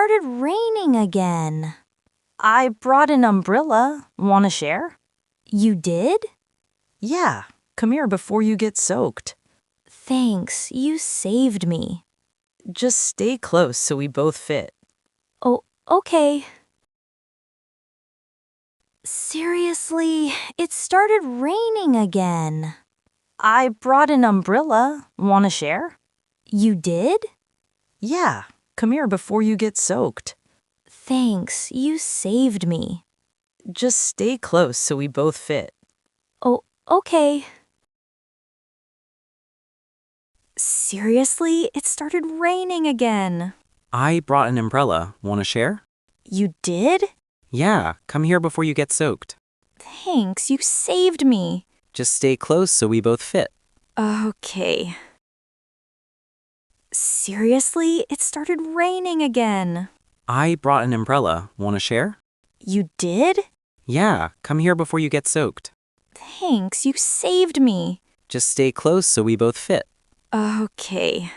started raining again. I brought an umbrella. Want to share? You did? Yeah, come here before you get soaked. Thanks, you saved me. Just stay close so we both fit. Oh, okay. Seriously, it started raining again. I brought an umbrella. Want to share? You did? Yeah, come here before you get soaked. Thanks, you saved me. Just stay close so we both fit. Oh, okay. Seriously, it started raining again. I brought an umbrella. Want to share? You did? Yeah, come here before you get soaked. Thanks, you saved me. Just stay close so we both fit. Okay. Seriously, it started raining again. I brought an umbrella. Want to share? You did? Yeah, come here before you get soaked. Thanks, you saved me. Just stay close so we both fit. Okay.